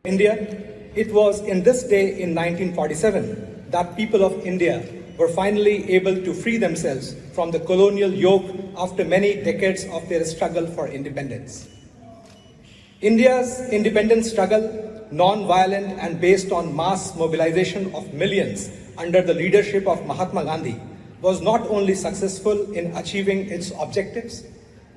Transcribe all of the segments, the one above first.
India, it was in this day in 1947 that people of India were finally able to free themselves from the colonial yoke after many decades of their struggle for independence. India's independence struggle, non-violent and based on mass mobilization of millions under the leadership of Mahatma Gandhi, was not only successful in achieving its objectives,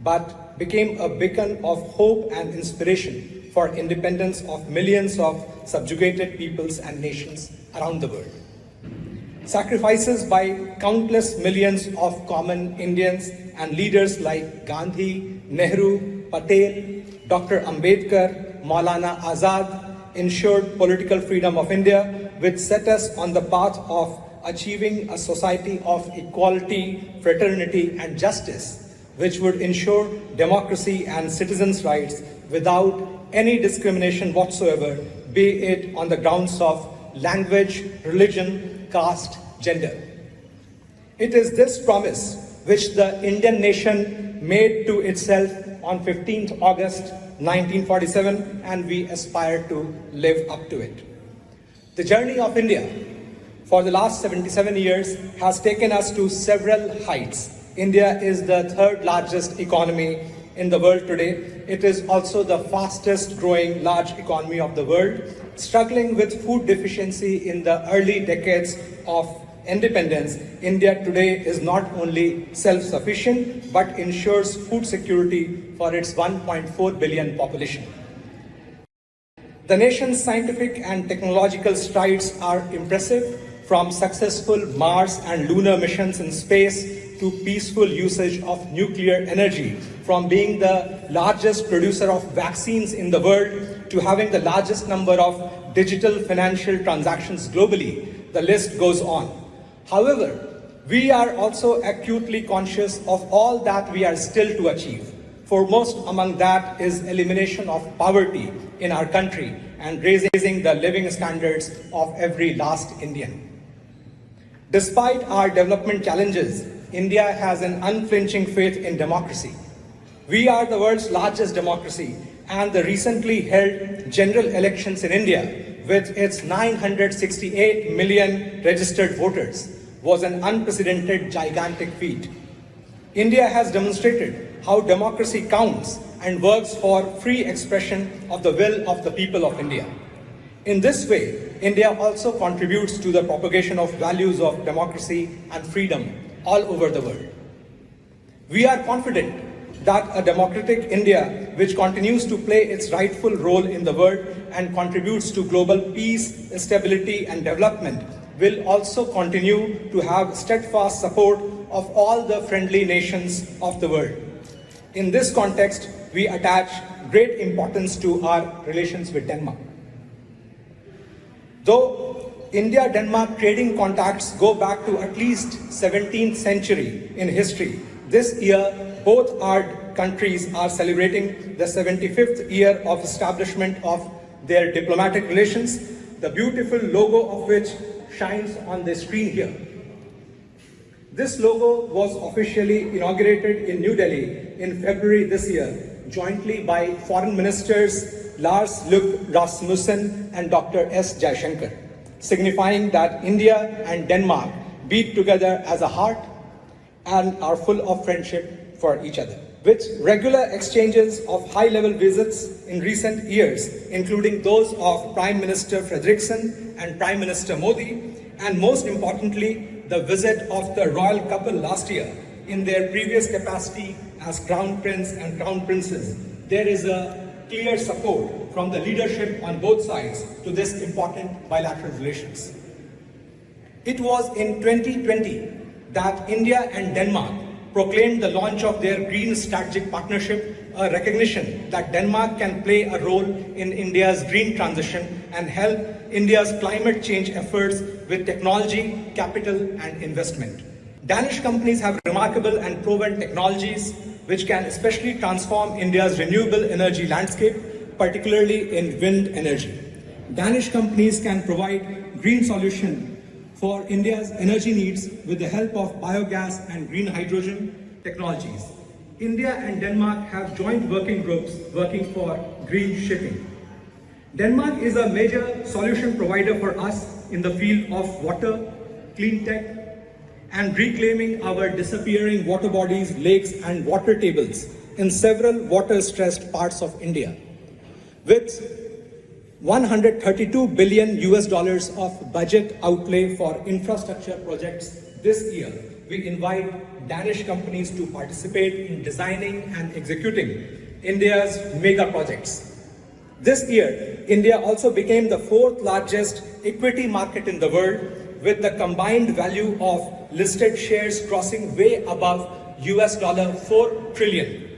but became a beacon of hope and inspiration for independence of millions of subjugated peoples and nations around the world. Sacrifices by countless millions of common Indians and leaders like Gandhi, Nehru, Patel, Dr. Ambedkar, Maulana Azad ensured political freedom of India, which set us on the path of achieving a society of equality, fraternity and justice, which would ensure democracy and citizens' rights without any discrimination whatsoever, be it on the grounds of language, religion, caste, gender. It is this promise which the Indian nation made to itself on 15th August 1947, and we aspire to live up to it. The journey of India for the last 77 years has taken us to several heights. India is the third largest economy in the world today. It is also the fastest growing large economy of the world. Struggling with food deficiency in the early decades of independence, India today is not only self-sufficient but ensures food security for its 1.4 billion population. The nation's scientific and technological strides are impressive, from successful Mars and lunar missions in space to peaceful usage of nuclear energy, from being the largest producer of vaccines in the world to having the largest number of digital financial transactions globally. The list goes on. However, we are also acutely conscious of all that we are still to achieve. Foremost among that is elimination of poverty in our country and raising the living standards of every last Indian. Despite our development challenges, India has an unflinching faith in democracy. We are the world's largest democracy, and the recently held general elections in India, with its 968 million registered voters, was an unprecedented, gigantic feat. India has demonstrated how democracy counts and works for free expression of the will of the people of India. In this way, India also contributes to the propagation of values of democracy and freedom all over the world. We are confident that a democratic India, which continues to play its rightful role in the world and contributes to global peace, stability and development, will also continue to have steadfast support of all the friendly nations of the world. In this context, we attach great importance to our relations with Denmark. Though India-Denmark trading contacts go back to at least 17th century in history, this year both our countries are celebrating the 75th year of establishment of their diplomatic relations, the beautiful logo of which shines on the screen here. This logo was officially inaugurated in New Delhi in February this year, jointly by Foreign Ministers Lars Løkke Rasmussen and Dr. S. Jaishankar, signifying that India and Denmark beat together as a heart and are full of friendship for each other. With regular exchanges of high-level visits in recent years, including those of Prime Minister Frederiksen and Prime Minister Modi, and most importantly, the visit of the royal couple last year in their previous capacity as Crown Prince and Crown Princess, there is a clear support from the leadership on both sides to this important bilateral relations. It was in 2020 that India and Denmark proclaimed the launch of their Green Strategic Partnership, a recognition that Denmark can play a role in India's green transition and help India's climate change efforts with technology, capital and investment. Danish companies have remarkable and proven technologies which can especially transform India's renewable energy landscape, particularly in wind energy. Danish companies can provide green solutions for India's energy needs with the help of biogas and green hydrogen technologies. India and Denmark have joint working groups working for green shipping. Denmark is a major solution provider for us in the field of water, clean tech, and reclaiming our disappearing water bodies, lakes, and water tables in several water-stressed parts of India. With $132 billion of budget outlay for infrastructure projects this year, we invite Danish companies to participate in designing and executing India's mega projects. This year, India also became the fourth largest equity market in the world, with the combined value of listed shares crossing way above $4 trillion.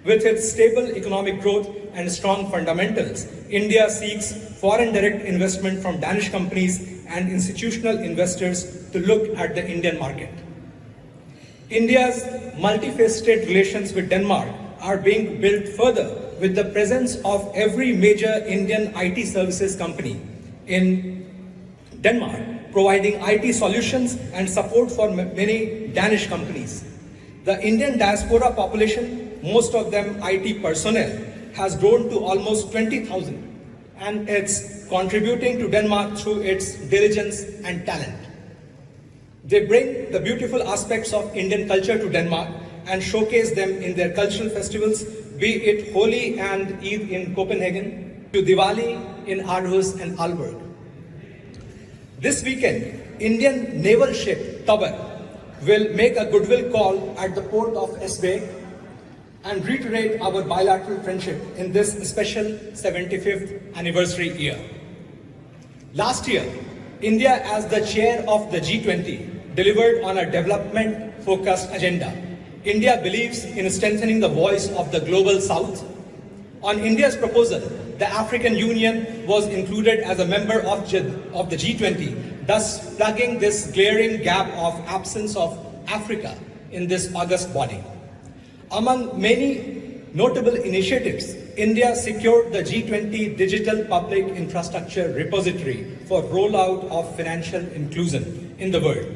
With its stable economic growth and strong fundamentals, India seeks foreign direct investment from Danish companies and institutional investors to look at the Indian market. India's multifaceted relations with Denmark are being built further with the presence of every major Indian IT services company in Denmark, providing IT solutions and support for many Danish companies. The Indian diaspora population, most of them IT personnel, has grown to almost 20,000, and it's contributing to Denmark through its diligence and talent. They bring the beautiful aspects of Indian culture to Denmark and showcase them in their cultural festivals, be it Holi and Eid in Copenhagen, to Diwali in Aarhus and Aalborg. This weekend, Indian naval ship Tabar will make a goodwill call at the port of Esbjerg and reiterate our bilateral friendship in this special 75th anniversary year. Last year, India, as the chair of the G20, delivered on a development-focused agenda. India believes in strengthening the voice of the global South. On India's proposal, the African Union was included as a member of the G20, thus plugging this glaring gap of absence of Africa in this august body. Among many notable initiatives, India secured the G20 Digital Public Infrastructure Repository for rollout of financial inclusion in the world.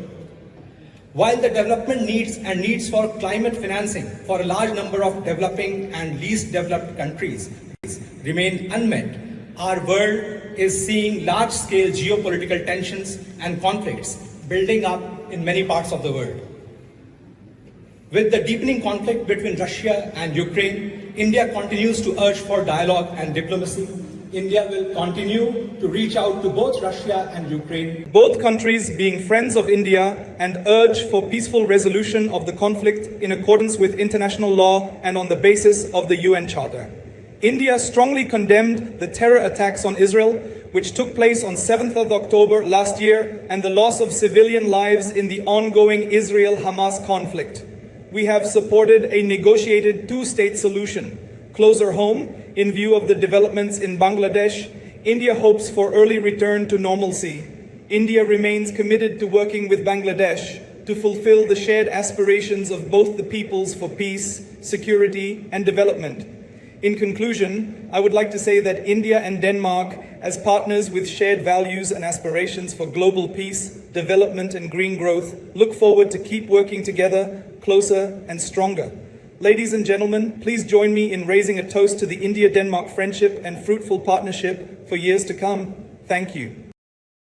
While the development needs for climate financing for a large number of developing and least developed countries remain unmet, our world is seeing large-scale geopolitical tensions and conflicts building up in many parts of the world. With the deepening conflict between Russia and Ukraine, India continues to urge for dialogue and diplomacy. India will continue to reach out to both Russia and Ukraine, both countries being friends of India, and urge for peaceful resolution of the conflict in accordance with international law and on the basis of the UN Charter. India strongly condemned the terror attacks on Israel, which took place on 7th of October last year, and the loss of civilian lives in the ongoing Israel-Hamas conflict. We have supported a negotiated two-state solution. Closer home, in view of the developments in Bangladesh, India hopes for early return to normalcy. India remains committed to working with Bangladesh to fulfill the shared aspirations of both the peoples for peace, security, and development. In conclusion, I would like to say that India and Denmark, as partners with shared values and aspirations for global peace, development, and green growth, look forward to keep working together, closer and stronger. Ladies and gentlemen, please join me in raising a toast to the India-Denmark friendship and fruitful partnership for years to come. Thank you.